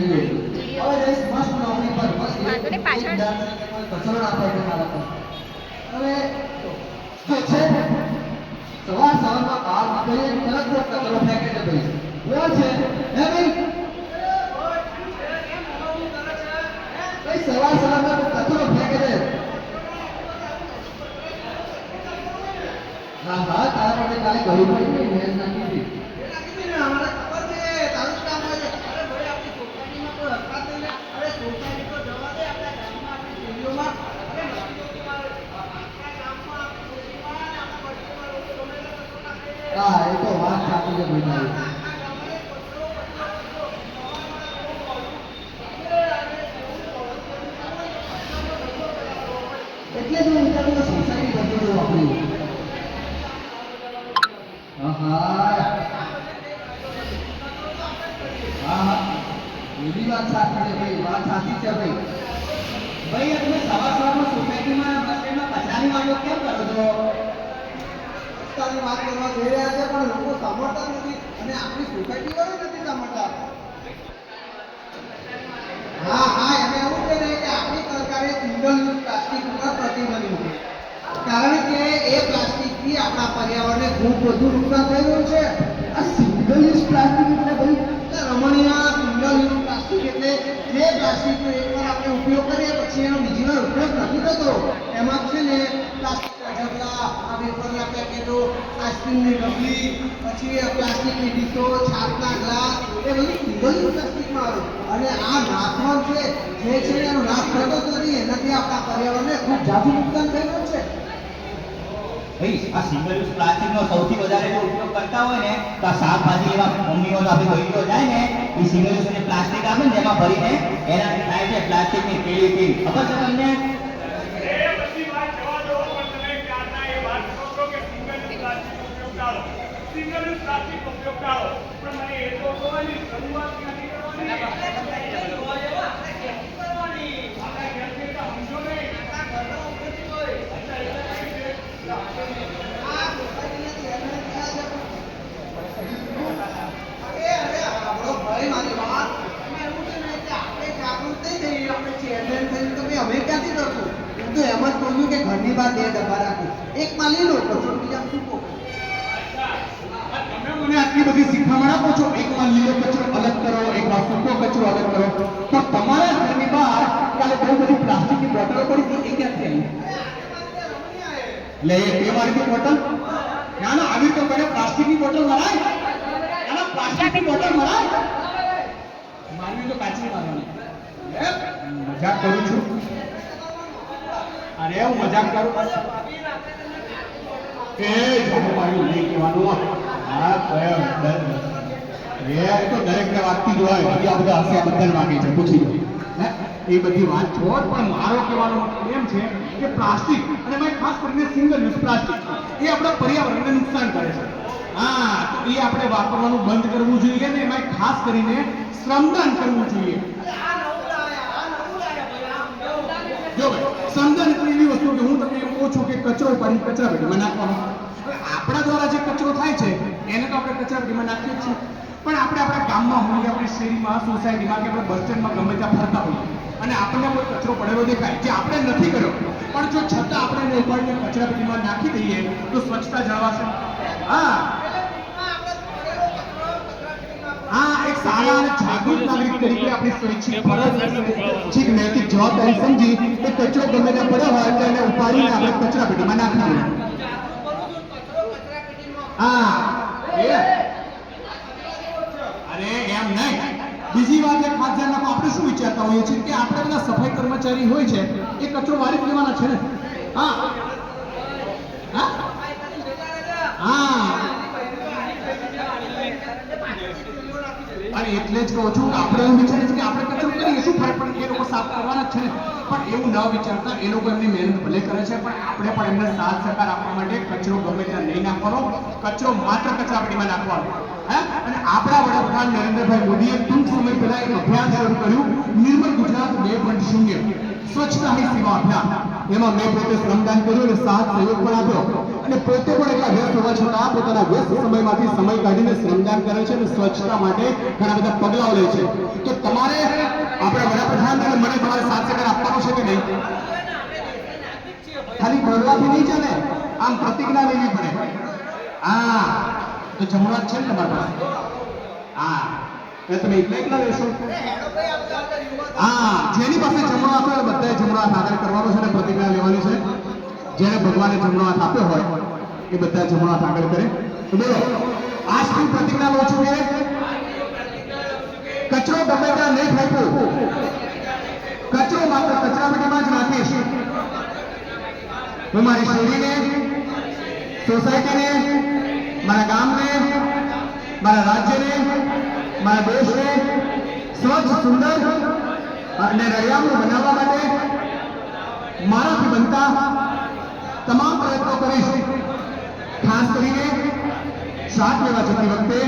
હવે જઈશ મસ્ત નોકરી પર બસ વાંધો નહીં, પાછળ કચરો ના પડે મારા પર. હવે જો છે સવાર સવારમાં બહાર નીકળીએ તરત જ કચરો ફેંકે છે ભાઈ. બોલ છે હે ભાઈ ભાઈ સવાર સવારમાં કચરો ફેંકે છે. હા હા તારા માટે કાલે કહ્યું પડી ને મેં નાખી દીધી. હા એ તો વાત સાચી છે ભાઈ તારી. એટલે જ હું વિચારું કે સોસાયટી બદલી દઉં આપણી. હા હા હા એવી વાત સાચી છે ભાઈ, વાત સાચી છે ભાઈ. ભાઈ તમે સવાર સવારમાં સોસાયટીમાં બસ સ્ટેન્ડમાં કચરાની વાતો કેમ કરો છો? રસ્તાની વાત કરવા જઈ રહ્યા છે પણ લોકો સાંભળતા નથી અને આપણી સોસાયટી વાળા નથી સાંભળતા. હા હા એને એવું છે ને કે આપણી સરકારે સિંગલ યુઝ પ્લાસ્ટિક ઉપર પ્રતિબંધ મૂક્યો, કારણ કે એ પ્લાસ્ટિકથી આપણા પર્યાવરણને ખૂબ વધુ નુકસાન થઈ રહ્યું છે. આ સિંગલ યુઝ પ્લાસ્ટિક એટલે ભાઈ રમણીયા સિંગલ યુઝ પ્લાસ્ટિક એટલે જે પ્લાસ્ટિકનો એકવાર આપણે ઉપયોગ કરીએ પછી એનો બીજી વાર ઉપયોગ નથી થતો. એમાં છે ને પ્લાસ્ટિકના ઢગલા, આ વેફરના પેકેટો, આઈસ્ક્રીમની ડબલી, પછી પ્લાસ્ટિકની ડીશો, છાશના ગ્લાસ, એ બધું સિંગલ યુઝ પ્લાસ્ટિકમાં આવે. અને આ નાશવંત છે જે છે એનો નાશ થતો જ નથી, એનાથી આપણા પર્યાવરણને ખૂબ જાજુ નુકસાન થઈ રહ્યું છે. ભાઈ આ સિંગલ યુઝ પ્લાસ્ટિકનો સૌથી વધારે જો ઉપયોગ કરતા હોય ને તો આ શાકભાજી એવા મમ્મીઓ આપણી બહેનો જાય ને એ સિંગલ યુઝ પ્લાસ્ટિક આપે ને એમાં ભરીને એનાથી થાય છે પ્લાસ્ટિકની થેલી. ખબર છે તમને? સિંગલ યુઝ પ્લાસ્ટિક ઉપયોગ ટાળો, પણ મને એ તો જોવાની શરૂઆત ક્યાંથી કરવાની? આપણા ઘરથી તો સમજો નહીં. અમે ક્યાંથી કરશું? હું તો એમ જ કહું છું કે ઘરની બહાર 2 ડબ્બા રાખો, એકમાં લીલો કચરો બીજા સૂકો. તમે મને આટલી બધી શીખામણ આપો છો, એકમાં લીલો કચરો અલગ કરો, એકમાં સૂકો કચરો અલગ કરો, તો તમારા ઘરની બહાર કાલે બહુ બધી પ્લાસ્ટિકની બોટલો પડી હતી, એ ક્યાંથી આવી? એટલે એ વાળી બોટલ ના આવી તો મને પ્લાસ્ટિકની બોટલ મરાય? પ્લાસ્ટિકની બોટલ મરાય? મારવી તો કાચની મારવાની. મજાક કરું છું. અરે હું મજાક કરું. એ જમો મારું નહીં કહેવાનું. હા કયો એ તો દરેકને વાતથી જ હોય. બીજા બધા હસ્યા બદલ માંગે છે, પૂછી લો. એ બધી વાત છોડ, પણ મારો કહેવાનો મતલબ એમ છે કે પ્લાસ્ટિક અને એમાં ખાસ કરીને સિંગલ યુઝ પ્લાસ્ટિક એ આપણા પર્યાવરણને નુકસાન કરે છે. હા તો એ આપણે વાપરવાનું બંધ કરવું જોઈએ ને એમાં ખાસ કરીને શ્રમદાન કરવું જોઈએ. જો ભાઈ શ્રમદાન એટલે એવી વસ્તુ કે હું તમને એમ કહું છું કે કચરો ઉપાડીને કચરા પેટીમાં નાખવાનો. હવે આપણા દ્વારા જે કચરો થાય છે એને તો આપણે કચરા પેટીમાં નાખીએ જ છીએ, પણ આપણે આપણા ગામમાં હોઈએ, આપણી શેરીમાં, સોસાયટીમાં કે આપણે બસ સ્ટેન્ડમાં ગમે ત્યાં ફરતા હોઈએ અને આપણને કોઈ કચરો પડેલો દેખાય જે આપણે નથી કર્યો, પણ જો છતાં આપણે એને ઉપાડીને કચરા પેટીમાં નાખી દઈએ તો સ્વચ્છતા જળવાશે. હા હા એક સારા અને જાગૃત નાગરિક તરીકે આપણી સ્વૈચ્છિક ફરજ છે કે નૈતિક જવાબદારી સમજી એ કચરો ગમે ત્યાં પડ્યો હોય તો એને ઉપાડીને આપણે કચરા પેટીમાં નાખી દઈએ. હા અરે એમ નહીં. બીજી વાત એક ખાસ ધ્યાન રાખો, આપણે શું વિચારતા હોઈએ છીએ કે આપણે બધા સફાઈ કર્મચારી હોય છે એ કચરો વાળી દેવાના છે ને. હા હા અને એટલે જ કહું છું કે આપણે એવું વિચારીએ છીએ કે આપણે કચરો કરીએ શું ફરક પડે, એ લોકો સાફ કરવાના જ છે ને. પણ એવું ન વિચારતા એ લોકો એમની મહેનત ભલે કરે છે પણ આપણે પણ એમને સાથ સહકાર આપવા માટે કચરો ગમે ત્યાં નહીં નાખવાનો, કચરો માત્ર કચરાપેટીમાં નાખવાનો. અને આપણા વડાપ્રધાન નરેન્દ્રભાઈ મોદીએ ટૂંક સમય પહેલા એક અભિયાન શરૂ કર્યું, નિર્મલ ગુજરાત 2.0 સ્વચ્છતા હી સેવા અભિયાન. એમાં મેં પોતે શ્રમદાન કર્યું અને સાથ સહયોગ પણ આપ્યો અને પોતે પણ એટલા વ્યસ્ત હોવા છતાં પોતાના વ્યસ્ત સમયમાંથી સમય કાઢીને શ્રમદાન કરે છે અને સ્વચ્છતા માટે ઘણા બધા પગલાઓ લે છે. તો તમારે આપણા વડાપ્રધાન અને મને તમારે સાથ સહકાર આપવાનો છે કે નહીં? ખાલી બોલવાથી નહીં ચાલે, આમ પ્રતિજ્ઞા લેવી પડે. હા, તો જમણો હાથ છે ને તમારા પાસે? હા, એ તમે એકલા લેશો? હા, જેની પાસે જમણો હાથ હોય બધાએ જમણો હાથ આગળ કરવાનો છે અને પ્રતિજ્ઞા લેવાની છે. જેને ભગવાને જમણો હાથ આપ્યો હોય એ બધા જમણો હાથ આગળ કરે. તો બોલો, આજથી પ્રતિજ્ઞા લો છું કે કચરો ગમે ત્યાં નહીં ફેંકવો, કચરો માત્ર કચરાપેટીમાં જ નાખીશ. હું મારી શેરીને, સોસાયટીને, મારા ગામને, મારા રાજ્યને, મારા દેશને સ્વચ્છ, સુંદર અને રળિયામણું બનાવવા માટે મારાથી બનતા તમામ પ્રયત્નો કરીશ. ખાસ કરીને શાક લેવા જતી વખતે